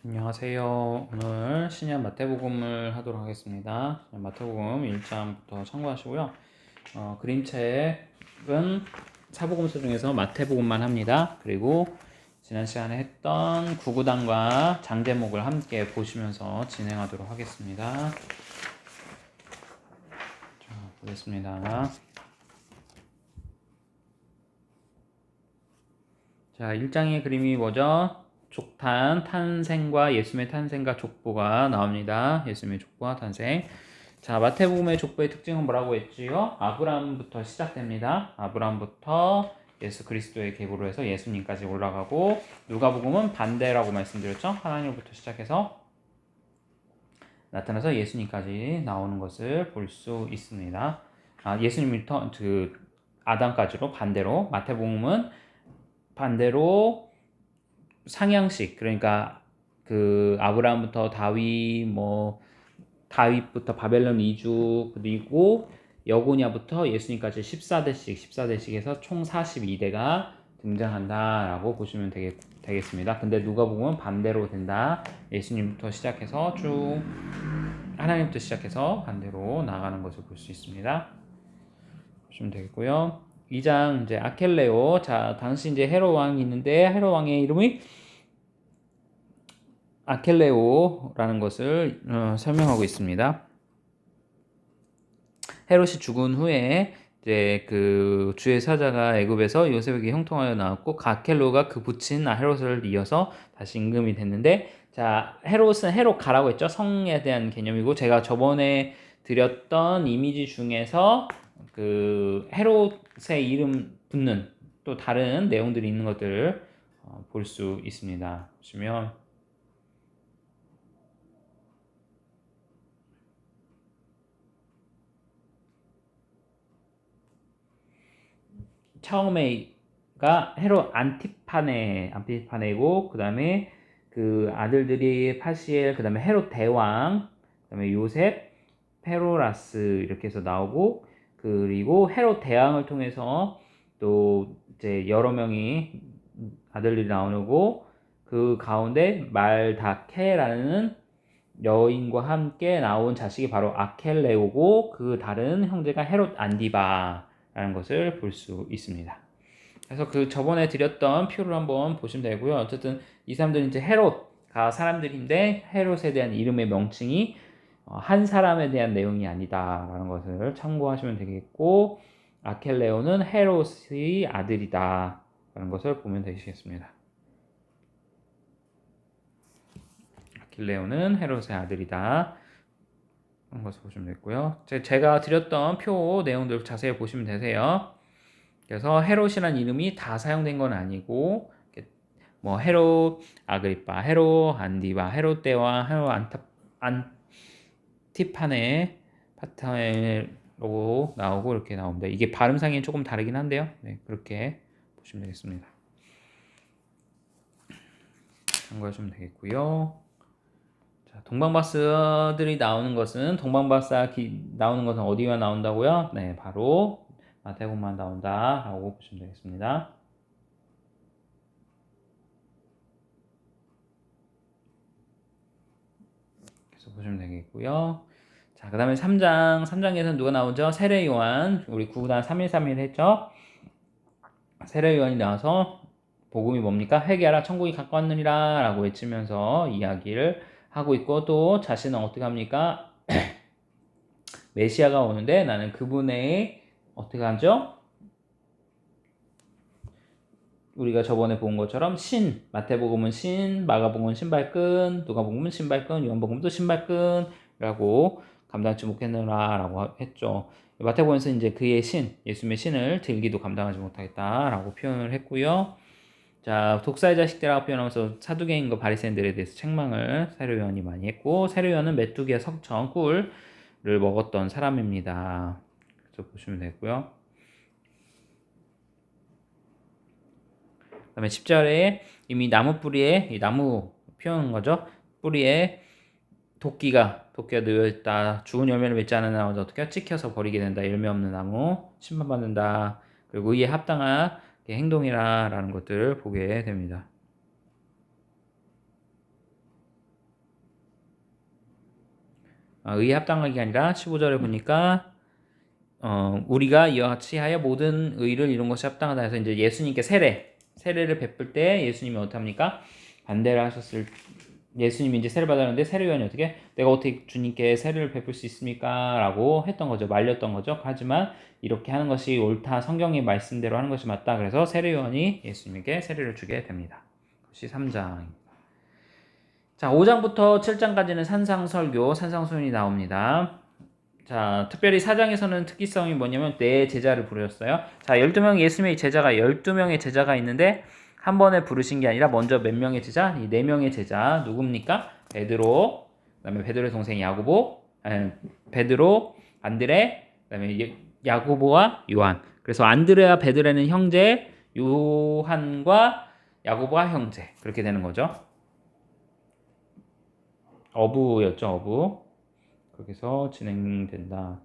안녕하세요. 오늘 신약 마태복음을 하도록 하겠습니다. 마태복음 1장부터 참고하시고요. 그림책은 사복음서 중에서 마태복음만 합니다. 그리고 지난 시간에 했던 구구단과 장제목을 함께 보시면서 진행하도록 하겠습니다. 자, 보겠습니다. 자, 1장의 그림이 뭐죠? 족탄, 탄생과 예수님의 탄생과 족보가 나옵니다. 예수님의 족보와 탄생. 자, 마태복음의 족보의 특징은 뭐라고 했지요? 아브라함부터 시작됩니다. 아브라함부터 예수 그리스도의 계보로 해서 예수님까지 올라가고, 누가복음은 반대라고 말씀드렸죠? 하나님으로부터 시작해서 나타나서 예수님까지 나오는 것을 볼 수 있습니다. 예수님부터 아담까지로 반대로, 마태복음은 반대로 상향식, 그러니까 그 아브라함부터 다윗부터 바벨론 이주, 그리고 여고냐부터 예수님까지 14대씩 해서 총 42대가 등장한다라고 보시면 되겠습니다. 근데 누가복음은 반대로 된다. 예수님부터 시작해서 쭉 하나님부터 시작해서 반대로 나아가는 것을 볼 수 있습니다. 보시면 되겠고요. 2장 이제 아켈레오. 자, 당시 이제 헤롯 왕이 있는데 헤롯 왕의 이름이 아켈레오라는 것을 설명하고 있습니다. 헤롯이 죽은 후에 이제 그 주의 사자가 애굽에서 요셉에게 형통하여 나왔고 아켈레오가 그 부친 헤롯을 이어서 다시 임금이 됐는데, 자, 헤롯은 헤롯 가라고 했죠. 성에 대한 개념이고, 제가 저번에 드렸던 이미지 중에서 그 헤롯의 이름 붙는 또 다른 내용들이 있는 것들을 볼 수 있습니다. 보시면 처음에가 헤롯 안티파네고, 그 다음에 그 아들들이 파시엘, 그 다음에 헤롯 대왕, 그 다음에 요셉, 페로라스 이렇게 해서 나오고, 그리고 헤롯 대왕을 통해서 또 이제 여러 명이 아들들이 나오고, 그 가운데 말다케라는 여인과 함께 나온 자식이 바로 아켈레오고, 그 다른 형제가 헤롯 안디바라는 것을 볼 수 있습니다. 그래서 그 저번에 드렸던 표를 한번 보시면 되고요. 어쨌든 이 사람들은 이제 헤롯가 사람들인데, 헤롯에 대한 이름의 명칭이 한 사람에 대한 내용이 아니다라는 것을 참고하시면 되겠고, 아켈레오는 헤롯의 아들이다라는 것을 보면 되시겠습니다. 아켈레오는 헤롯의 아들이다. 그런 것을 보시면 되고요. 제가 드렸던 표 내용들 자세히 보시면 되세요. 그래서 헤롯이란 이름이 다 사용된 건 아니고, 뭐 헤롯 아그리파, 헤롯 안디바, 헤롯 대왕, 헤롯 안티파네 파타네로 나오고 이렇게 나옵니다. 이게 발음상이 조금 다르긴 한데요. 네, 그렇게 보시면 되겠습니다. 참고하시면 되겠고요. 자, 동방박사들이 나오는 것은 나오는 것은 어디만 나온다고요? 네, 바로 마태복음만 나온다라고 보시면 되겠습니다. 그래서 보시면 되겠고요. 자, 그 다음에 3장에서는 누가 나오죠? 세례 요한, 우리 구구단 3.1.3.1 했죠? 세례 요한이 나와서 복음이 뭡니까? 회개하라, 천국이 가까웠느니라 라고 외치면서 이야기를 하고 있고, 또 자신은 어떻게 합니까? 메시아가 오는데 나는 그분의 어떻게 하죠? 우리가 저번에 본 것처럼 마태복음은 마가복음은 신발끈, 누가복음은 신발끈, 요한복음도 신발끈이라고 감당하지 못했느라라고 했죠. 마태복음에서 이제 그의 예수님의 신을 들기도 감당하지 못하겠다라고 표현을 했고요. 자, 독사의 자식들이라고 표현하면서 사두개인과 바리새인들에 대해서 책망을 세례 요한이 많이 했고, 세례 요한은 메뚜기와 석청, 꿀을 먹었던 사람입니다. 그래서 보시면 되고요. 그다음에 10절에 이미 나무 뿌리에, 이 나무 표현한 거죠. 뿌리에 도끼가 놓여 있다. 죽은 열매를 맺지 않은 나무는 어떻게 찍혀서 버리게 된다. 열매 없는 나무 심판받는다. 그리고 이에 합당한 행동이라라는 것들을 보게 됩니다. 의에 합당하게 아니라 15절에 보니까 우리가 이와 같이 하여 모든 의를 이룬 것이 합당하다 해서 이제 예수님께 세례를 베풀 때 예수님이 어떻게 합니까? 반대를 하셨을 예수님이 이제 세례 받았는데 세례요한이 어떻게 내가 어떻게 주님께 세례를 베풀 수 있습니까? 라고 했던 거죠. 말렸던 거죠. 하지만 이렇게 하는 것이 옳다. 성경의 말씀대로 하는 것이 맞다. 그래서 세례요한이 예수님에게 세례를 주게 됩니다. 그것이 3장입니다. 자, 5장부터 7장까지는 산상설교, 산상수훈이 나옵니다. 자, 특별히 4장에서는 특이성이 뭐냐면 네 제자를 부르셨어요. 자, 12명 예수님의 제자가 12명의 제자가 있는데 한 번에 부르신 게 아니라 먼저 몇 명의 제자? 이 4명의 제자 누굽니까? 베드로, 그다음에 베드로의 동생 야고보, 베드로, 안드레, 그다음에 야고보와 요한. 그래서 안드레와 베드로는 형제, 요한과 야고보와 형제. 그렇게 되는 거죠. 어부였죠, 어부. 그렇게 해서 진행된다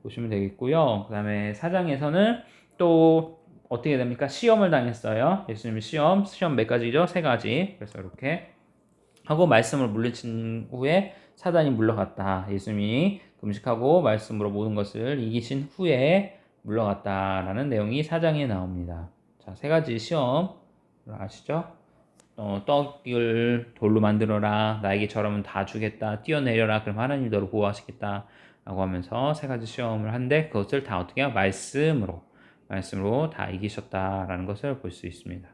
보시면 되겠고요. 그 다음에 4장에서는 또 어떻게 됩니까? 시험을 당했어요. 예수님이 시험 몇 가지죠? 3가지. 그래서 이렇게 하고 말씀을 물리친 후에 사단이 물러갔다. 예수님이 금식하고 말씀으로 모든 것을 이기신 후에 물러갔다라는 내용이 4장에 나옵니다. 자, 3가지 시험 아시죠? 떡을 돌로 만들어라. 나에게 저라면 다 주겠다. 뛰어내려라. 그럼 하나님 너를 보호하시겠다. 라고 하면서 3가지 시험을 한데 그것을 다 어떻게 해요? 말씀으로 다 이기셨다라는 것을 볼 수 있습니다.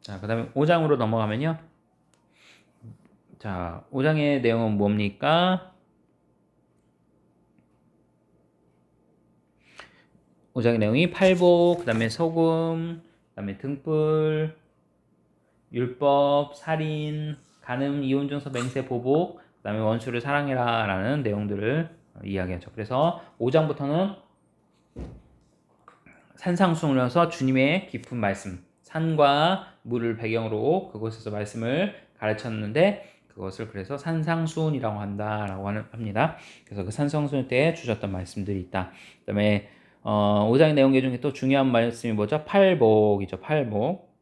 자, 그 다음에 5장으로 넘어가면요. 자, 5장의 내용은 뭡니까? 5장의 내용이 팔복, 그 다음에 소금, 그 다음에 등불, 율법, 살인, 간음, 이혼, 증서, 맹세, 보복, 그 다음에 원수를 사랑해라 라는 내용들을 이야기하죠. 그래서 5장부터는 산상수훈에서 주님의 깊은 말씀, 산과 물을 배경으로 그곳에서 말씀을 가르쳤는데 그것을 그래서 산상수훈이라고 한다라고 합니다. 그래서 그 산상수훈 때 주셨던 말씀들이 있다. 그 다음에 5장의 내용 중에 또 중요한 말씀이 뭐죠? 팔복이죠. 팔복.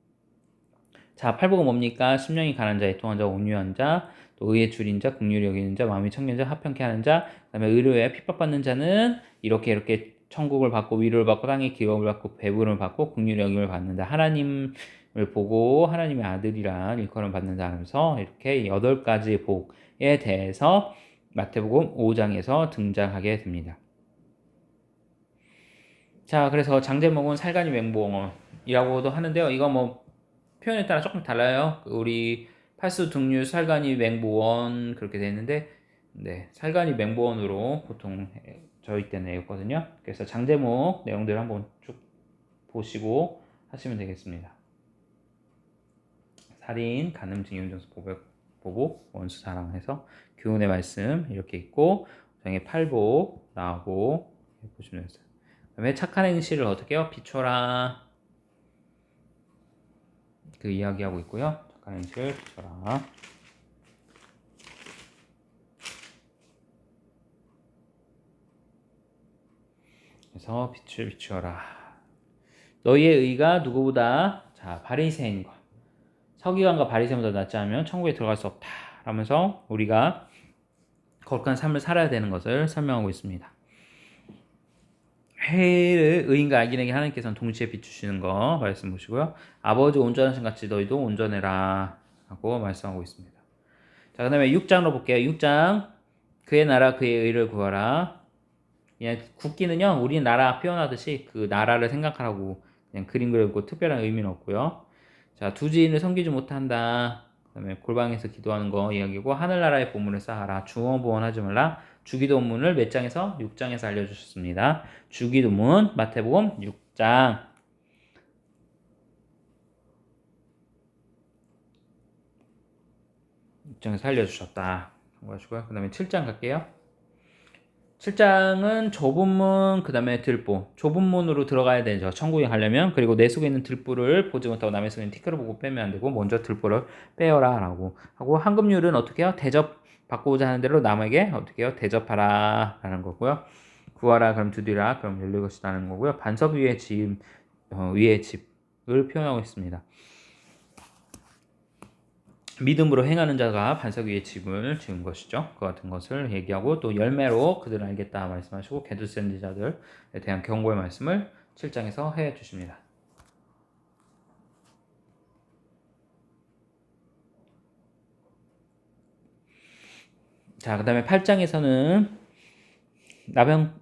자, 팔복은 뭡니까? 심령이 가난한 자, 애통한 자, 온유한 자, 또 의에 줄인 자, 긍휼히 여기는 자, 마음이 청결한 자, 합평케 하는 자, 그다음에 의로에 핍박받는 자는 이렇게 천국을 받고 위로를 받고 땅의 기업을 받고 배부름을 받고 긍휼히 여김을 받는다. 하나님을 보고 하나님의 아들이란 일컬음을 받는다 하면서 이렇게 8가지 복에 대해서 마태복음 5장에서 등장하게 됩니다. 자, 그래서 장제목은 살간이 맹보이라고도 하는데요. 이거 뭐 표현에 따라 조금 달라요. 우리 팔수 등류 살간이 맹보원 그렇게 되어 있는데 네, 살간이 맹보원으로 보통 저희 때는 외웠거든요. 그래서 장제목 내용들 한번 쭉 보시고 하시면 되겠습니다. 살인, 간음, 징용, 정수, 보복, 원수 사랑해서 교훈의 말씀 이렇게 있고 장의 팔복 나오고 보시면 되겠어요. 그다음에 착한 행실을 어떻게 해요? 비춰라. 그 이야기하고 있고요. 착한 행실 비춰라. 그래서 빛을 비추어라. 너희의 의가 누구보다 자 바리새인과 서기관과 바리새인보다 낫지 않으면 천국에 들어갈 수 없다. 라면서 우리가 거룩한 삶을 살아야 되는 것을 설명하고 있습니다. 해를 의인과 악인에게 하나님께서는 동시에 비추시는 거 말씀 보시고요. 아버지 온전하신 같이 너희도 온전해라 하고 말씀하고 있습니다. 자, 그 다음에 6장으로 볼게요. 6장 그의 나라 그의 의를 구하라. 그냥 국기는요 우리 나라 표현하듯이 그 나라를 생각하라고 그냥 그림 그리고 특별한 의미는 없고요. 자, 두 지인을 섬기지 못한다. 그다음에 골방에서 기도하는 거 이야기고 하늘나라의 보물을 쌓아라. 중언부언하지 말라. 주기도문을 몇 장에서? 6장에서 알려주셨습니다. 주기도문 마태복음 6장 6장에서 알려주셨다. 참고하시고요. 그 다음에 7장 갈게요. 7장은 좁은 문, 그 다음에 들보. 좁은 문으로 들어가야 되죠. 천국에 가려면. 그리고 내 속에 있는 들보를 보지 못하고 남의 속에 있는 티끌을 보고 빼면 안 되고, 먼저 들보를 빼어라. 라고 하고, 황금률은 어떻게 해요? 받고자 하는 대로 남에게 어떻게 해요? 대접하라. 라는 거고요. 구하라. 그럼 두드리라. 그럼 열릴 것이라는 거고요. 반석 위의 위의 집을 표현하고 있습니다. 믿음으로 행하는 자가 반석 위에 집을 지은 것이죠. 그 같은 것을 얘기하고 또 열매로 그들을 알겠다 말씀하시고 게드센지자들에 대한 경고의 말씀을 7장에서 해 주십니다. 자, 그 다음에 8장에서는 나병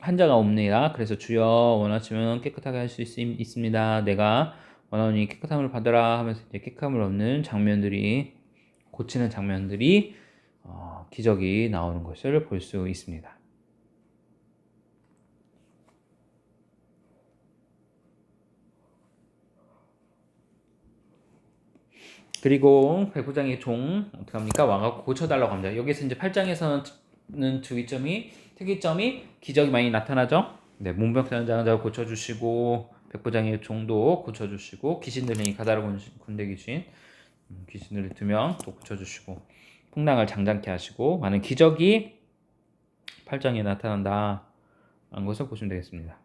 환자가 옵니다. 그래서 주여 원하시면 깨끗하게 할 수 있습니다. 내가 원하오니 깨끗함을 받으라 하면서 이제 깨끗함을 얻는 장면들이 고치는 장면들이 기적이 나오는 것을 볼 수 있습니다. 그리고 백부장의 종 어떻게 합니까? 와가 고쳐달라고 합니다. 여기서 이제 8장에서는 특이점이 기적이 많이 나타나죠. 네, 문병자는 장자를 고쳐주시고 백부장의 종도 고쳐주시고 귀신 들린 가다라 군대 귀신을 2명 또 고쳐주시고 풍랑을 장장케 하시고 많은 기적이 8장에 나타난다 하는 것을 보시면 되겠습니다.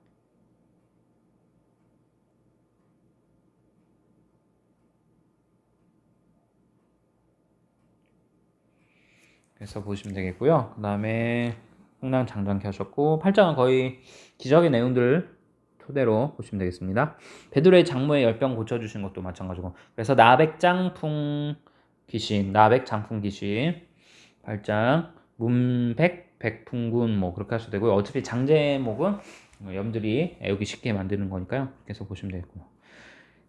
그래서 보시면 되겠고요. 그 다음에 풍랑 장장케 하셨고 8장은 거의 기적의 내용들 토대로 보시면 되겠습니다. 베드로의 장모의 열병 고쳐주신 것도 마찬가지고 그래서 나백장풍 귀신 8장 문백 백풍군 뭐 그렇게 하셔도 되고요. 어차피 장제목은 염들이 애우기 쉽게 만드는 거니까요. 그래서 보시면 되겠고요.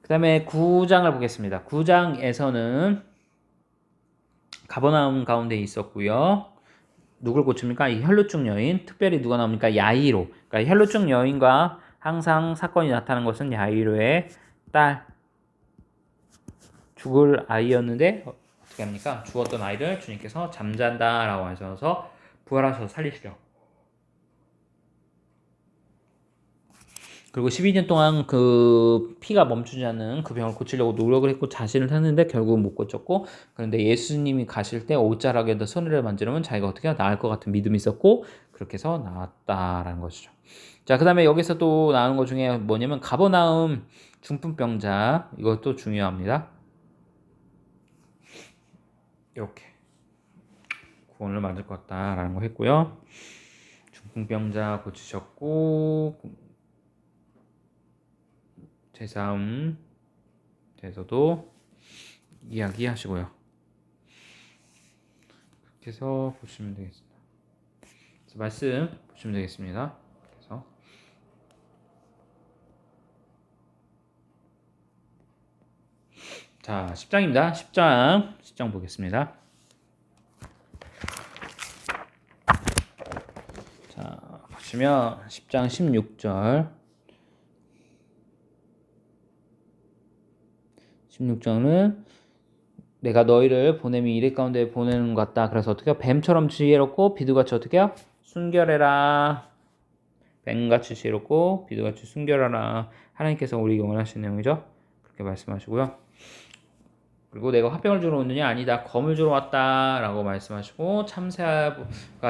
그 다음에 9장을 보겠습니다. 9장에서는 가버나움 가운데 있었고요. 누굴 고칩니까? 이 혈루증 여인. 특별히 누가 나옵니까? 야이로. 그러니까 혈루증 여인과 항상 사건이 나타나는 것은 야이로의 딸. 죽을 아이였는데 어떻게 합니까? 죽었던 아이를 주님께서 잠잔다라고 하셔서 부활하셔서 살리시려. 그리고 12년 동안 그 피가 멈추지 않는 그 병을 고치려고 노력을 했고 자신을 했는데 결국은 못 고쳤고 그런데 예수님이 가실 때 옷자락에다 손을 만지면 자기가 어떻게 나을 것 같은 믿음이 있었고 그렇게 해서 나았다라는 것이죠. 자, 그 다음에 여기서 또 나오는 것 중에 뭐냐면 가버나움 중풍병자 이것도 중요합니다. 이렇게 구원을 만들 것 같다라는 거 했고요. 중풍병자 고치셨고 제사함에서도 이야기하시고요. 그렇게 해서 보시면 되겠습니다. 그래서 말씀 보시면 되겠습니다. 그래서 자 10장입니다. 10장 보겠습니다. 자 보시면 10장 16절 16장은 내가 너희를 보냄이 이래 가운데 보내는 것 같다. 그래서 어떻게 뱀처럼 지혜롭고 비두같이 어떻게 해요? 순결해라. 뱀같이 지혜롭고 비두같이 순결하라. 하나님께서 우리에게 원하시는 내용이죠. 그렇게 말씀하시고요. 그리고 내가 화병을 주러 오느냐? 아니다. 검을 주러 왔다. 라고 말씀하시고 참새가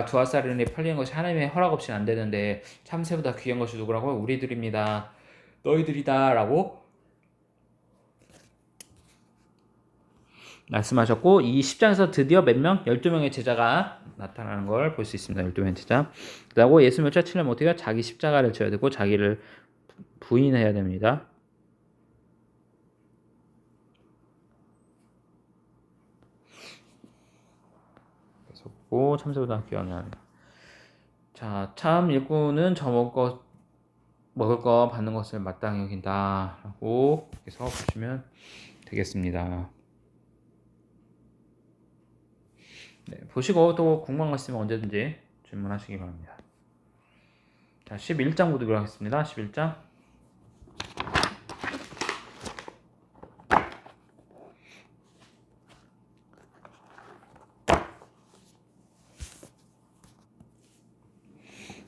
두 알짜리에 팔리는 것이 하나님의 허락 없이는 안 되는데 참새보다 귀한 것이 누구라고요? 우리들입니다. 너희들이다. 라고 말씀하셨고 이 10장에서 드디어 몇 명? 12명의 제자가 나타나는 걸 볼 수 있습니다. 12명의 제자. 그리고 예수 몇 자 치려면 어떻게 해요? 자기 십자가를 져야 되고 자기를 부인해야 됩니다. 그래서 보고 참새보다 귀한 아니다. 자, 참 일꾼은 저 먹을 거 받는 것을 마땅히 여긴다. 라고 해서 보시면 되겠습니다. 네, 보시고 또 궁금한 거 있으면 언제든지 질문하시기 바랍니다. 자, 11장 보도록 하겠습니다. 11장.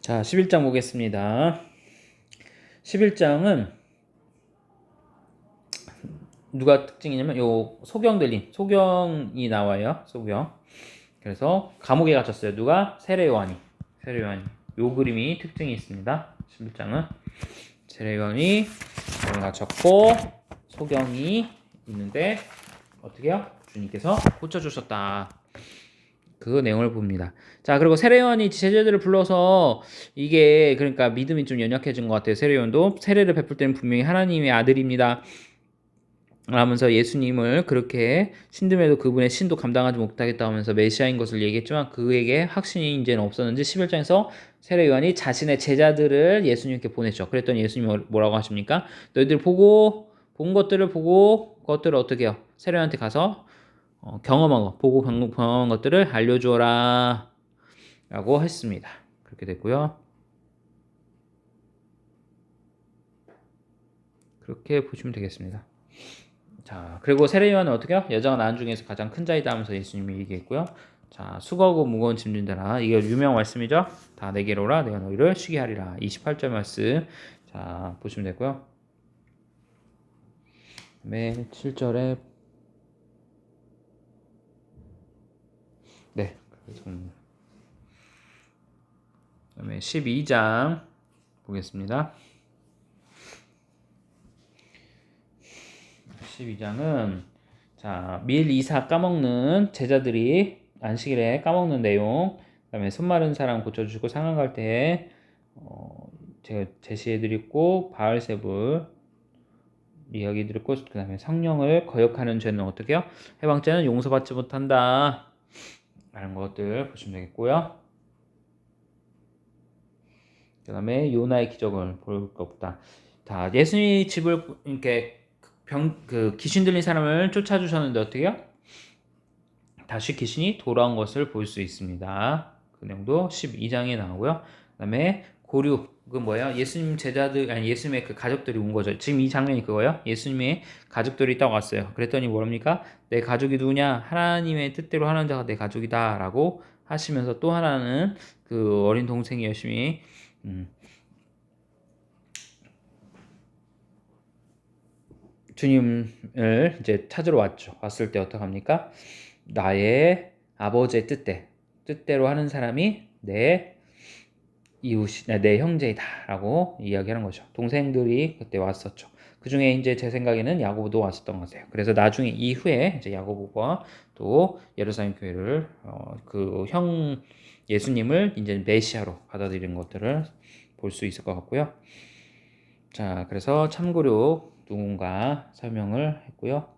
자, 11장 보겠습니다. 11장은 누가 특징이냐면 요 소경이 나와요. 소경. 그래서 감옥에 갇혔어요. 누가? 세례요한이. 요 그림이 특징이 있습니다. 11장은 세례요한이 감옥에 갇혔고 소경이 있는데 어떻게 해요? 주님께서 고쳐주셨다. 그 내용을 봅니다. 자, 그리고 세례요한이 제자들을 불러서 이게 그러니까 믿음이 좀 연약해진 것 같아요. 세례요한도 세례를 베풀 때는 분명히 하나님의 아들입니다 하면서 예수님을 그렇게 신듦에도 그분의 신도 감당하지 못하겠다 하면서 메시아인 것을 얘기했지만 그에게 확신이 이제는 없었는지 11장에서 세례 요한이 자신의 제자들을 예수님께 보냈죠. 그랬더니 예수님이 뭐라고 하십니까? 너희들 본 것들을 보고 그것들을 어떻게 해요? 세례 요한한테 가서 경험한 것, 보고 경험한 것들을 알려주어라 라고 했습니다. 그렇게 됐고요. 그렇게 보시면 되겠습니다. 자, 그리고 세례 요한은 어떻게 해요? 여자가 낳은 중에서 가장 큰 자이다 하면서 예수님이 얘기했고요. 자, 수고하고 무거운 짐 진다라. 이게 유명한 말씀이죠. 다 내게로 오라. 내가 너희를 쉬게 하리라. 28절 말씀. 자, 보시면 되고요. 맨 7절에 네. 그다음에 12장 보겠습니다. 12장은 자, 밀 이사 까먹는 제자들이 안식일에 까먹는 내용, 그다음에 손 마른 사람 고쳐주시고 상한 갈 때 제가 제시해드렸고 바알세불 이야기 드렸고 그다음에 성령을 거역하는 죄는 어떻게 해요? 해방죄는 용서받지 못한다 라는 것들 보시면 되겠고요. 그 다음에 요나의 기적을 볼 것 없다. 자, 예수님이 집을 이렇게 귀신 들린 사람을 쫓아주셨는데 어떻게 해요? 다시 귀신이 돌아온 것을 볼 수 있습니다. 그 내용도 12장에 나오고요. 그 다음에 고류, 그 뭐예요? 예수님 제자들, 아니 예수님의 그 가족들이 온 거죠. 지금 이 장면이 그거예요. 예수님의 가족들이 딱 왔어요. 그랬더니 뭐랍니까? 내 가족이 누구냐? 하나님의 뜻대로 하는 자가 내 가족이다 라고 하시면서 또 하나는 그 어린 동생이 열심히 주님을 이제 찾으러 왔죠. 왔을 때 어떡합니까? 나의 아버지의 뜻대로 하는 사람이 내 이웃이, 내 형제이다라고 이야기하는 거죠. 동생들이 그때 왔었죠. 그 중에 이제 제 생각에는 야고보도 왔었던 것 같아요. 그래서 나중에 이후에 이제 야고보가 또 예루살렘 교회를 그 형 예수님을 이제 메시아로 받아들이는 것들을 볼 수 있을 것 같고요. 자, 그래서 참고로 누군가 설명을 했고요.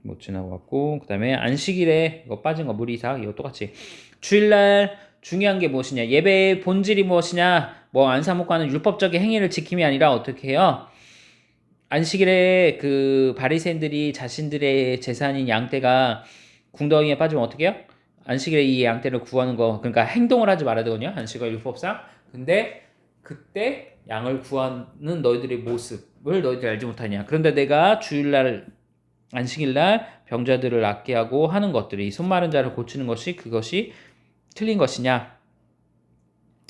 못 지나고 왔고 그 다음에 안식일에 이거 빠진 거 무리삭 이거 똑같이 주일날 중요한 게 무엇이냐 예배의 본질이 무엇이냐 뭐 안사 먹고 하는 율법적인 행위를 지킴이 아니라 어떻게 해요 안식일에 그 바리새인들이 자신들의 재산인 양떼가 궁덩이에 빠지면 어떻게 해요 안식일에 이 양떼를 구하는 거 그러니까 행동을 하지 말아야 되거든요 안식일 율법상 근데 그때 양을 구하는 너희들의 모습을 너희들이 알지 못하냐 그런데 내가 주일날 안식일날 병자들을 낫게 하고 하는 것들이 손 마른 자를 고치는 것이 그것이 틀린 것이냐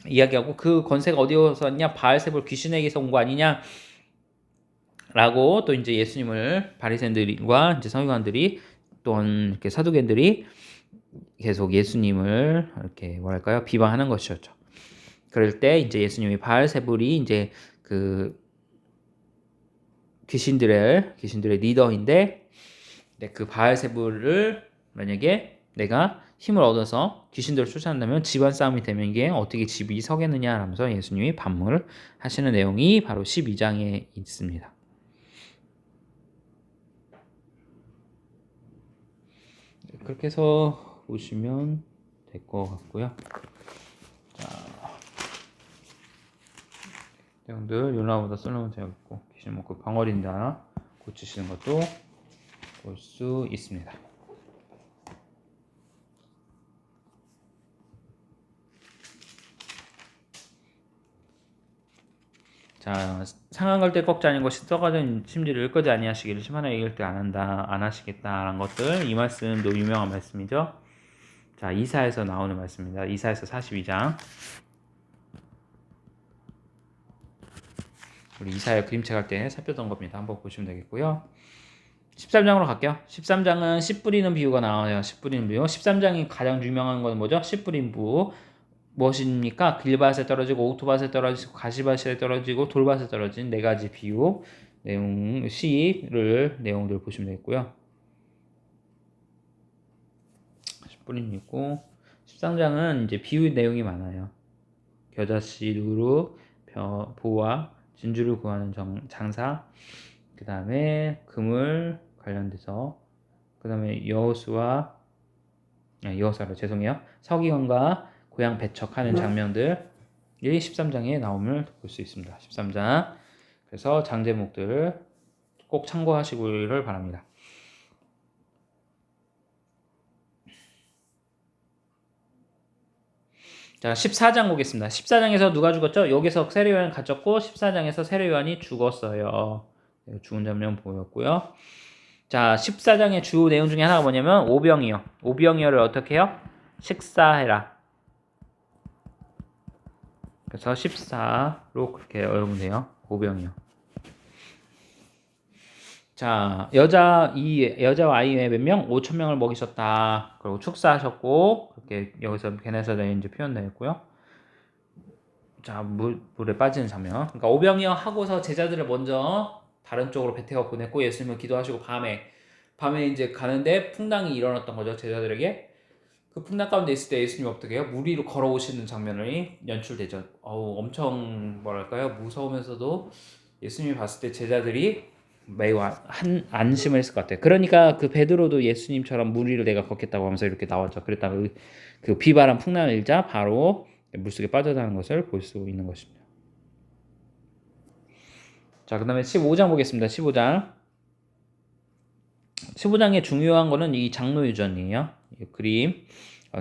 이야기하고 그 권세가 어디서 왔냐 바알세불 귀신에게서 온 거 아니냐 라고 또 이제 예수님을 바리새인들과 이제 서기관들이 또한 이렇게 사두개인들이 계속 예수님을 이렇게 뭐랄까요 비방하는 것이었죠. 그럴 때 이제 예수님이 바알세불이 이제 그 귀신들의 리더인데 그 바알세불을 만약에 내가 힘을 얻어서 귀신들을 쫓아낸다면 집안 싸움이 되면 이게 어떻게 집이 서겠느냐 하면서 예수님이 반문을 하시는 내용이 바로 12장에 있습니다. 그렇게 해서 보시면 될 것 같고요. 자, 내용들 요나보다 솔로몬 되었고 귀신 먹고 방어린다 고치시는 것도 볼 수 있습니다. 자, 상한 걸 때 꺾지 않은 것이 썩어진 심지를 읽거지 아니하시기를 심하나 이길 때 안 하시겠다라는 것들 이 말씀도 유명한 말씀이죠. 자, 이사에서 나오는 말씀입니다. 이사에서 42장 우리 이사야 그림책 할 때 살펴던 겁니다. 한번 보시면 되겠고요. 13장으로 갈게요. 13장은 씨 뿌리는 비유가 나와요. 씨 뿌리는 비유. 13장이 가장 유명한 건 뭐죠? 씨 뿌린 부. 무엇입니까? 길밭에 떨어지고 옥토밭에 떨어지고 가시밭에 떨어지고 돌밭에 떨어진 네 가지 비유. 내용 시를 내용들 보시면 되겠고요. 10분이 있고 13장은 이제 비유 내용이 많아요. 겨자씨 누루 보와 진주를 구하는 장사, 그 다음에 그물 관련돼서, 그 다음에 여호수아로 죄송해요. 서기관과 고향 배척하는 장면들이 13장에 나옴을 볼 수 있습니다. 13장. 그래서 장 제목들을 꼭 참고하시기를 바랍니다. 자, 14장 보겠습니다. 14장에서 누가 죽었죠? 여기서 세례요한이 갇혔고 14장에서 세례요한이 죽었어요. 죽은 장면 보였고요. 자, 14장의 주 내용 중에 하나가 뭐냐면 오병이어. 오병이어를 어떻게 해요? 식사해라. 그래서 14로 그렇게 외우면 돼요. 오병이어. 자, 여자와 아이 외에 몇 명? 5천 명을 먹이셨다. 그리고 축사하셨고, 그렇게 여기서 게네사렛에 이제 표현되어 있고요. 자, 물에 빠지는 장면. 그러니까 오병이어 하고서 제자들을 먼저 다른 쪽으로 배태워 보냈고, 예수님은 기도하시고 밤에 이제 가는데 풍랑이 일어났던 거죠, 제자들에게. 그 풍랑 가운데 있을 때 예수님이 어떻게 해요? 물 위로 걸어오시는 장면이 연출되죠. 엄청 뭐랄까요? 무서우면서도 예수님이 봤을 때 제자들이 매우 안심을 했을 것 같아요. 그러니까 그 베드로도 예수님처럼 물 위를 내가 걷겠다고 하면서 이렇게 나왔죠. 그랬다가 그 비바람 풍랑을 일자 바로 물속에 빠져나가는 것을 볼 수 있는 것입니다. 자, 그 다음에 15장 보겠습니다. 15장. 15장의 중요한 거는 이 장로유전이에요. 이 그림.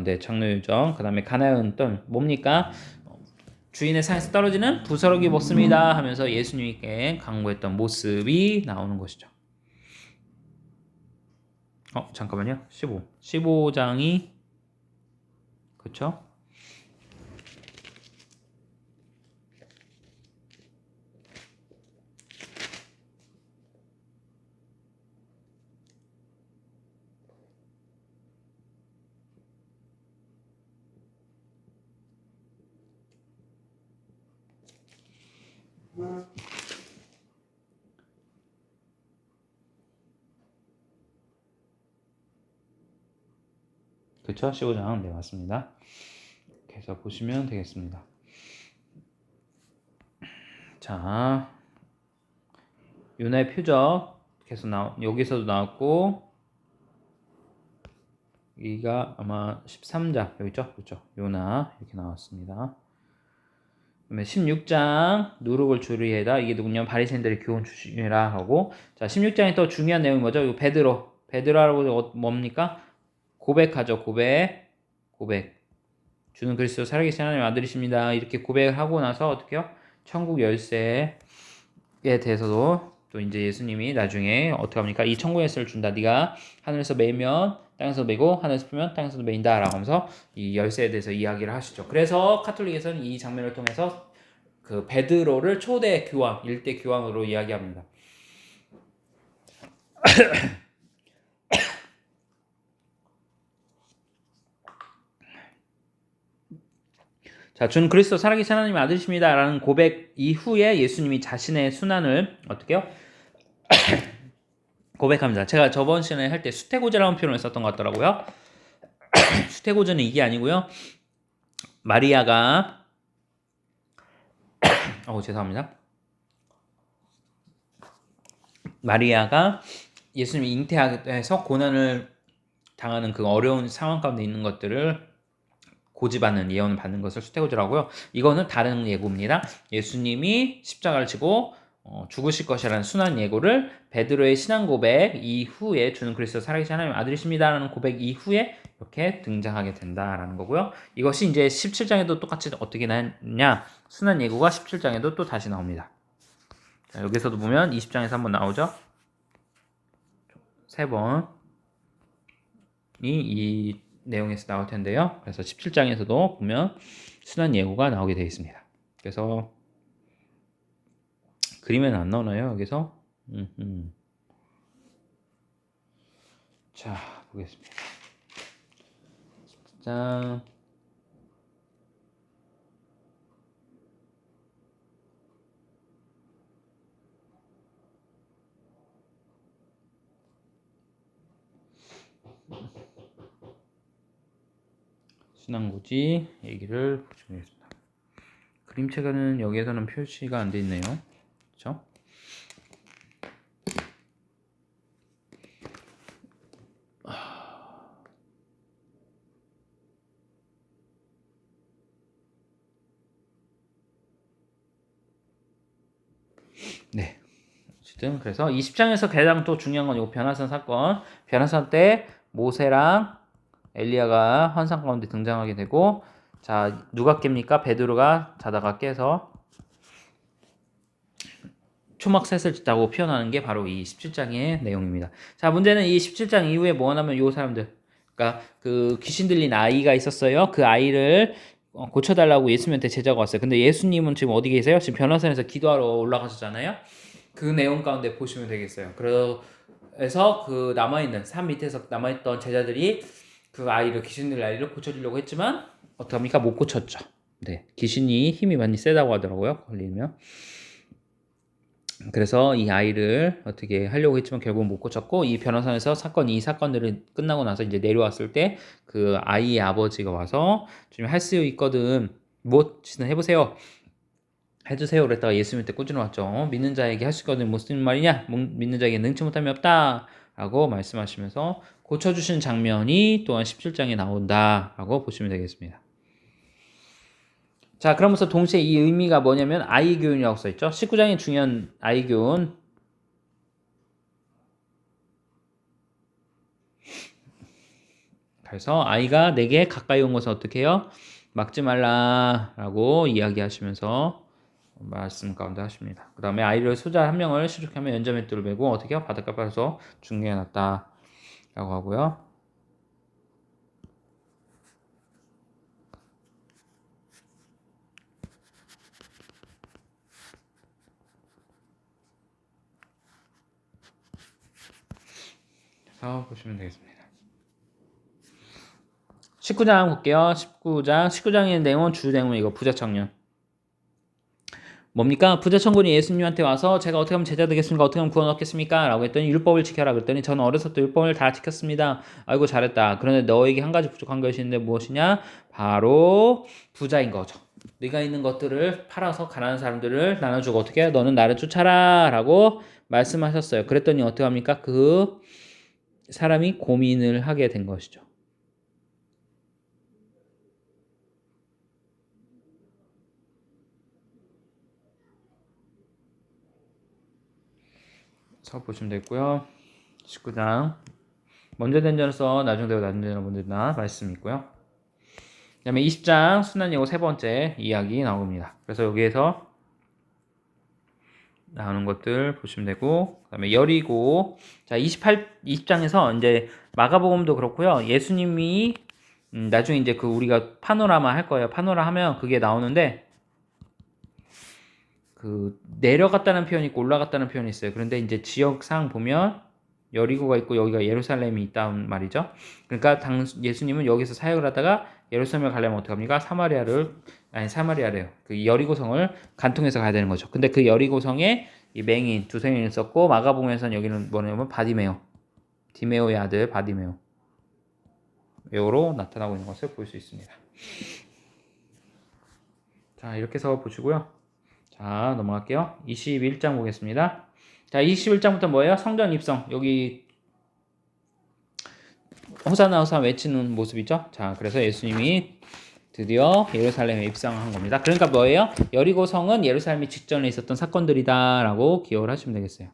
네, 장로유전. 그 다음에 가나안 돈 뭡니까? 주인의 상에서 떨어지는 부스러기 먹습니다 하면서 예수님께 강구했던 모습이 나오는 것이죠. 잠깐만요. 15장이 그렇죠? 그렇죠? 15장. 네, 맞습니다. 그래서 보시면 되겠습니다. 자, 요나의 표적 계속 여기서도 나왔고, 여기가 아마 13장 여기 있죠? 그렇죠? 요나 이렇게 나왔습니다. 그다음에 16장 누룩을 주리에다 이게 누구냐? 바리새인들의 교훈 주시라 하고, 자 16장에 또 중요한 내용이 뭐죠? 이 베드로라고 뭡니까? 고백하죠. 고백. 주는 그리스도 살아계신 하나님의 아들이십니다. 이렇게 고백을 하고 나서 어떻게 해요? 천국 열쇠에 대해서도 또 이제 예수님이 나중에 어떻게 합니까? 이 천국 열쇠를 준다. 네가 하늘에서 매면 땅에서 매고 하늘에서 풀면 땅에서도 매인다 라고 하면서 이 열쇠에 대해서 이야기를 하시죠. 그래서 카톨릭에서는 이 장면을 통해서 그 베드로를 초대 교황, 일대 교황으로 이야기합니다. 자, 준 그리스도 살아계신 하나님의 아들이십니다 라는 고백 이후에 예수님이 자신의 순환을 어떻게 해요? 고백합니다. 제가 저번 시간에 할 때 수태고제라는 표현을 썼던 것 같더라고요. 수태고제는 이게 아니고요. 마리아가 죄송합니다. 마리아가 예수님이 잉태해서 고난을 당하는 그 어려운 상황 가운데 있는 것들을 고집하는 예언을 받는 것을 수태고제라고요. 이거는 다른 예고입니다. 예수님이 십자가를 지고 죽으실 것이라는 순한 예고를 베드로의 신앙 고백 이후에 주는 그리스도 살아계신 하나님의 아들이십니다라는 고백 이후에 이렇게 등장하게 된다라는 거고요. 이것이 이제 17장에도 똑같이 어떻게 나냐? 순한 예고가 17장에도 또 다시 나옵니다. 자, 여기서도 보면 20장에서 한번 나오죠. 3번이 이 내용에서 나올 텐데요. 그래서 17장에서도 보면 순한 예고가 나오게 되어 있습니다. 그래서 그림에는 안 나오나요? 여기서? 자, 보겠습니다. 짠. 신앙고지 얘기를 보시면 되겠습니다. 그림체가는 여기에서는 표시가 안 돼 있네요. 그렇죠? 네. 어쨌든 그래서 20장에서 가장 또 중요한 건 이 변화산 사건. 변화산 때 모세랑 엘리야가 환상 가운데 등장하게 되고, 자 누가 깹니까? 베드로가 자다가 깨서 초막셋을 짓다고 표현하는 게 바로 이 17장의 내용입니다. 자, 문제는 이 17장 이후에 뭐 하냐면 요 사람들, 그러니까 그 귀신 들린 아이가 있었어요. 그 아이를 고쳐달라고 예수님한테 제자가 왔어요. 근데 예수님은 지금 어디 계세요? 지금 변화산에서 기도하러 올라가셨잖아요. 그 내용 가운데 보시면 되겠어요. 그래서 그 남아있는 산 밑에서 남아있던 제자들이 그 아이를, 귀신 들린 아이를 고쳐주려고 했지만 어떡합니까? 못 고쳤죠. 네, 귀신이 힘이 많이 세다고 하더라고요. 걸리면. 그래서 이 아이를 어떻게 하려고 했지만 결국은 못 고쳤고, 이 변호사에서 이 사건들이 끝나고 나서 이제 내려왔을 때 그 아이의 아버지가 와서 지금 할 수 있거든, 뭐 해보세요, 해주세요 그랬다가 예수님한테 꾸준히 왔죠. 믿는 자에게 할 수 있거든 무슨 말이냐, 믿는 자에게 능치 못함이 없다 라고 말씀하시면서 고쳐주신 장면이 또한 17장에 나온다 라고 보시면 되겠습니다. 자, 그러면서 동시에 이 의미가 뭐냐면 아이 교훈이라고 써있죠. 19장의 중요한 아이 교훈. 그래서 아이가 내게 가까이 온 것은 어떻게 해요? 막지 말라라고 이야기하시면서 말씀 가운데 하십니다. 그 다음에 아이를 소자 한 명을 시족하며 연자맷돌을 메고 어떻게 해요? 바닷가 빠져서 중계해놨다 라고 하고요. 그래서 보시면 되겠습니다. 19장 볼게요. 19장의 내용은 주 내용은 이거 부자청년. 뭡니까? 부자청군이 예수님한테 와서 제가 어떻게 하면 제자 되겠습니까? 어떻게 하면 구원 얻겠습니까? 라고 했더니 율법을 지켜라 그랬더니 저는 어려서 또 율법을 다 지켰습니다. 아이고 잘했다. 그런데 너에게 한 가지 부족한 것이 있는데 무엇이냐? 바로 부자인 거죠. 네가 있는 것들을 팔아서 가난한 사람들을 나눠주고 어떻게 해요? 너는 나를 쫓아라 라고 말씀하셨어요. 그랬더니 어떻게 합니까? 그 사람이 고민을 하게 된 것이죠. 서 보시면 되고요. 19장 먼저 된 자로서 나중 되고 나중 되는 분들나 말씀 있고요. 그 다음에 20장 순환 예고 세 번째 이야기 나옵니다. 그래서 여기에서 나오는 것들 보시면 되고, 그 다음에 여리고, 자 20장에서 이제 마가복음도 그렇고요. 예수님이 나중에 이제 그 우리가 파노라마 할 거예요. 파노라 하면 그게 나오는데 그 내려갔다는 표현이 있고 올라갔다는 표현이 있어요. 그런데 이제 지역상 보면 여리고가 있고 여기가 예루살렘이 있단 말이죠. 그러니까 예수님은 여기서 사역을 하다가 예루살렘을 가려면 어떻게 합니까? 사마리아래요. 그 여리고성을 간통해서 가야 되는 거죠. 근데 그 여리고성에 이 맹인 두 성인이 있었고, 마가복음에서는 여기는 뭐냐면 디메오의 아들 바디메오 로 나타나고 있는 것을 볼 수 있습니다. 자, 이렇게 해서 보시고요. 자, 넘어갈게요. 21장 보겠습니다. 자, 21장부터 뭐예요? 성전 입성. 여기 호사나 호사 외치는 모습이죠. 자, 그래서 예수님이 드디어 예루살렘에 입성한 겁니다. 그러니까 뭐예요? 여리고성은 예루살렘이 직전에 있었던 사건들이다 라고 기억을 하시면 되겠어요.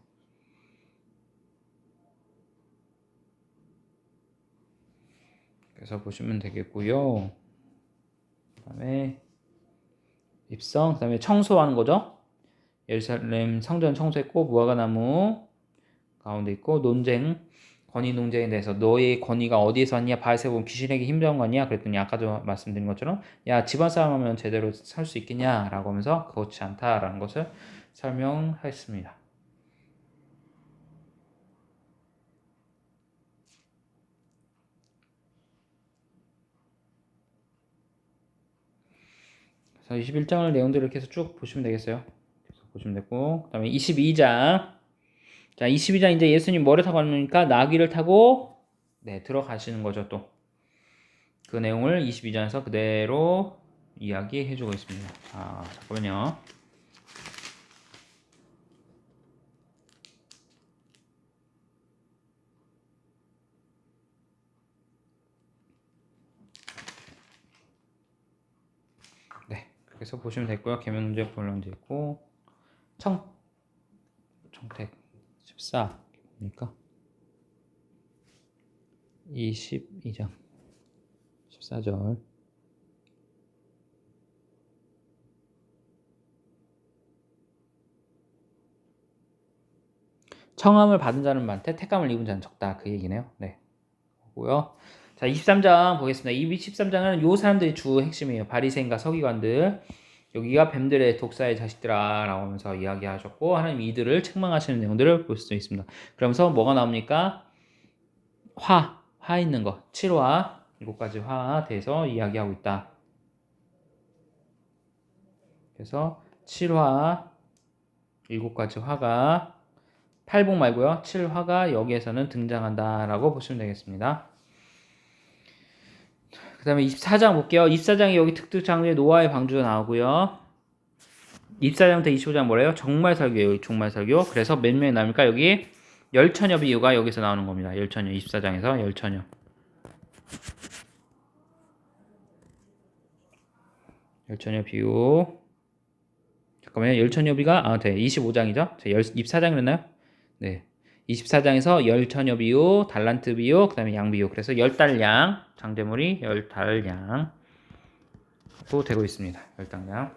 그래서 보시면 되겠고요. 그 다음에 입성, 그 다음에 청소하는 거죠. 예루살렘 성전 청소했고, 무화과나무 가운데 있고, 권위 논쟁에 대해서 너의 권위가 어디에서 왔냐? 바알세본 귀신에게 힘겨운 거냐? 그랬더니 아까도 말씀드린 것처럼 야, 집안 싸움 하면 제대로 살 수 있겠냐? 라고 하면서 그렇지 않다라는 것을 설명했습니다. 그래서 21장을 내용들을 이렇게 해서 쭉 보시면 되겠어요. 계속 보시면 되고, 그 다음에 22장. 자, 22장 이제 예수님 뭐를 타고 가니까 나귀를 타고 들어가시는 거죠, 또. 그 내용을 22장에서 그대로 이야기해주고 있습니다. 잠깐만요. 네, 그래서 보시면 됐고요. 계명문제 본론도 있고 청택 14입니까? 22장 14절 청함을 받은 자는 많되 택감을 입은 자는 적다, 그 얘기네요. 네, 고요. 자, 23장 보겠습니다. 이 23장은 요 사람들이 주 핵심이에요. 바리새인과 서기관들. 여기가 뱀들의 독사의 자식들아 라고 하면서 이야기하셨고, 하나님 이들을 책망하시는 내용들을 볼 수 있습니다. 그러면서 뭐가 나옵니까? 화 있는 것, 7화, 7가지 화에 대해서 이야기하고 있다. 그래서 7화, 7가지 화가 8복 말고요. 7화가 여기에서는 등장한다라고 보시면 되겠습니다. 그 다음에 24장 볼게요. 24장에 여기 특특 장르의 노아의 방주가 나오고요. 24장부터 25장 뭐래요? 정말 설교예요. 정말 설교. 그래서 몇 명이 나옵니까? 여기 열처녀 비유가 여기서 나오는 겁니다. 열처녀 24장에서 열처녀. 열처녀 비유. 잠깐만요. 열처녀 비가 네, 25장이죠. 24장 그랬나요? 네. 24장에서 열처녀 비유, 달란트 비유, 그다음에 양 비유. 그래서 10달량 장제물이 10달량 또 되고 있습니다. 10달량.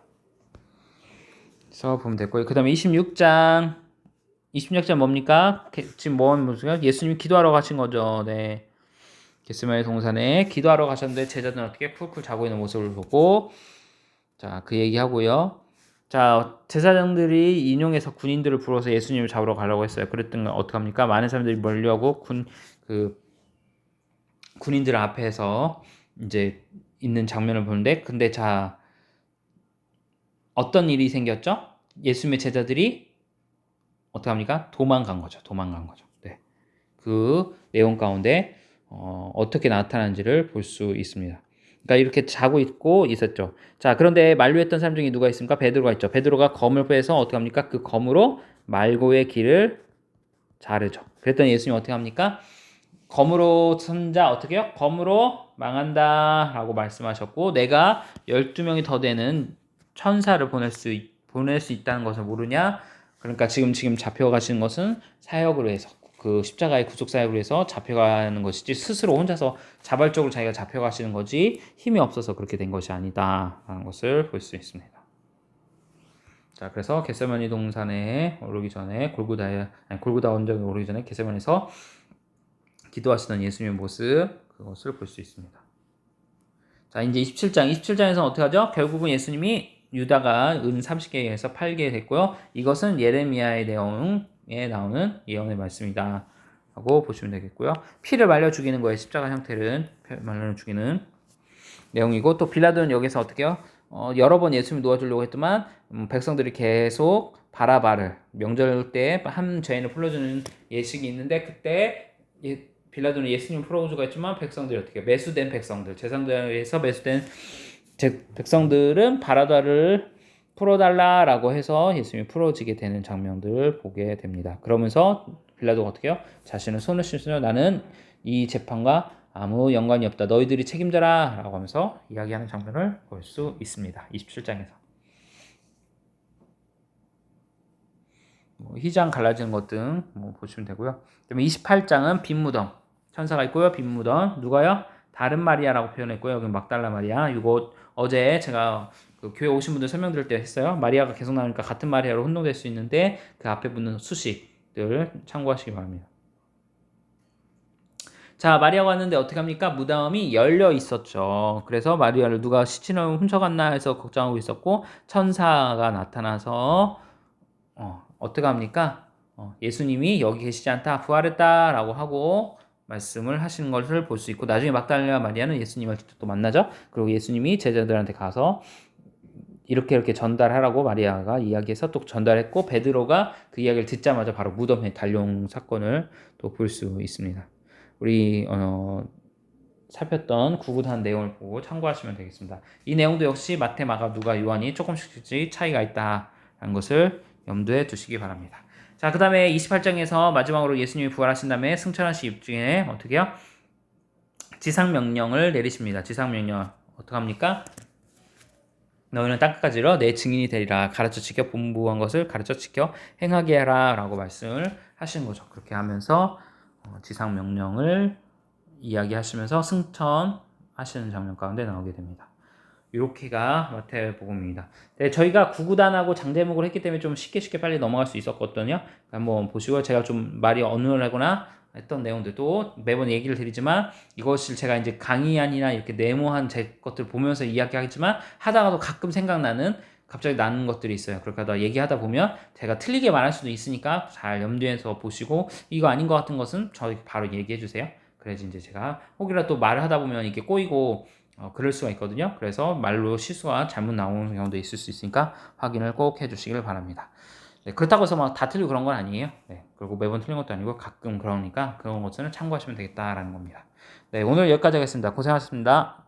그래서 보면 됐고요. 그다음에 26장. 26장 뭡니까? 지금 무슨 예수님이 기도하러 가신 거죠. 네. 겟세마네 동산에 기도하러 가셨는데 제자들은 어떻게 쿨쿨 자고 있는 모습을 보고 자, 그 얘기하고요. 자, 제사장들이 인용해서 군인들을 불러서 예수님을 잡으러 가려고 했어요. 그랬더니 어떡합니까? 많은 사람들이 몰려오고 군인들 앞에서 이제 있는 장면을 보는데 근데 자, 어떤 일이 생겼죠? 예수님의 제자들이 어떡합니까? 도망간 거죠. 네. 그 내용 가운데 어떻게 나타나는지를 볼 수 있습니다. 그러니까 이렇게 자고 있고 있었죠. 자, 그런데 만류했던 사람 중에 누가 있습니까? 베드로가 있죠. 베드로가 검을 빼서 어떻게 합니까? 그 검으로 말고의 길을 자르죠. 그랬더니 예수님 어떻게 합니까? 검으로 선자 어떻게 해요? 검으로 망한다 라고 말씀하셨고 내가 12명이 더 되는 천사를 보낼 수 있다는 것을 모르냐? 그러니까 지금 잡혀가시는 것은 사역으로 해서 그 십자가의 구속 사역으로 해서 잡혀가는 것이지 스스로 혼자서 자발적으로 자기가 잡혀가시는 거지 힘이 없어서 그렇게 된 것이 아니다라는 것을 볼 수 있습니다. 자, 그래서 겟세마네 동산에 오르기 전에 골고다 언덕에 오르기 전에 겟세마네에서 기도하시던 예수님의 모습 그것을 볼 수 있습니다. 자, 이제 27장에서는 어떻게 하죠? 결국은 예수님이 유다가 은 30개에 서 팔게 됐고요. 이것은 예레미야의 내용에 나오는 예언의 말씀이다 라고 보시면 되겠고요. 피를 말려 죽이는 거예요. 십자가 형태는 말려 죽이는 내용이고 또 빌라도는 여기서 어떻게 해요? 여러 번 예수님을 놓아주려고 했지만 백성들이 계속 바라바를 명절 때 한 죄인을 풀어주는 예식이 있는데 그때 빌라도는 예수님 풀어주고 했지만 백성들이 어떻게 매수된 백성들 제상대에서 매수된 백성들은 바라바를 풀어달라라고 해서 예수님이 풀어지게 되는 장면들을 보게 됩니다. 그러면서 빌라도가 어떻게 해요? 자신을 손을 씻으며 나는 이 재판과 아무 연관이 없다. 너희들이 책임져라 라고 하면서 이야기하는 장면을 볼 수 있습니다. 27장에서. 휘장 갈라지는 것 등 보시면 되고요. 그다음에 28장은 빈 무덤. 천사가 있고요. 빈 무덤. 누가요? 다른 마리아라고 표현했고요. 여기 막달라 마리아. 이거 어제 제가 그 교회 오신 분들 설명드릴 때 했어요. 마리아가 계속 나오니까 같은 마리아로 혼동될 수 있는데 그 앞에 붙는 수식들 참고하시기 바랍니다. 자, 마리아가 왔는데 어떻게 합니까? 무덤이 열려 있었죠. 그래서 마리아를 누가 시신을 훔쳐갔나 해서 걱정하고 있었고 천사가 나타나서 어떻게 합니까? 예수님이 여기 계시지 않다, 부활했다 라고 하고 말씀을 하시는 것을 볼 수 있고 나중에 막달라 마리아는 예수님을 직접 또 만나죠. 그리고 예수님이 제자들한테 가서 이렇게 전달하라고 마리아가 이야기해서 또 전달했고 베드로가 그 이야기를 듣자마자 바로 무덤에 달려온 사건을 또 볼 수 있습니다. 우리 살폈던 구구단 내용을 보고 참고하시면 되겠습니다. 이 내용도 역시 마태, 마가, 누가, 요한이 조금씩 차이가 있다라는 것을 염두에 두시기 바랍니다. 자, 그 다음에 28장에서 마지막으로 예수님이 부활하신 다음에 승천하신 이후에 어떻게 해요? 지상명령을 내리십니다. 지상명령 어떻게 합니까? 너희는 땅끝까지 이르러 내 증인이 되리라. 가르쳐 지켜 본부한 것을 가르쳐 지켜 행하게 하라 라고 말씀을 하시는 거죠. 그렇게 하면서 지상명령을 이야기하시면서 승천하시는 장면 가운데 나오게 됩니다. 이렇게가 마태복음입니다. 네, 저희가 구구단하고 장제목을 했기 때문에 좀 쉽게 빨리 넘어갈 수 있었거든요. 한번 보시고 제가 좀 말이 어눌하거나 했던 내용들도 매번 얘기를 드리지만 이것을 제가 이제 강의안이나 이렇게 네모한 제 것들 보면서 이야기하겠지만 하다가도 가끔 생각나는 갑자기 나는 것들이 있어요. 그러니까 얘기하다 보면 제가 틀리게 말할 수도 있으니까 잘 염두에서 보시고 이거 아닌 것 같은 것은 저희 바로 얘기해 주세요. 그래야지 이제 제가 혹이라도 말을 하다 보면 이게 꼬이고 그럴 수가 있거든요. 그래서 말로 실수와 잘못 나오는 경우도 있을 수 있으니까 확인을 꼭 해주시길 바랍니다. 네, 그렇다고 해서 막 다 틀리고 그런 건 아니에요. 네, 그리고 매번 틀린 것도 아니고 가끔 그러니까 그런 것들은 참고하시면 되겠다라는 겁니다. 네, 오늘 여기까지 하겠습니다. 고생하셨습니다.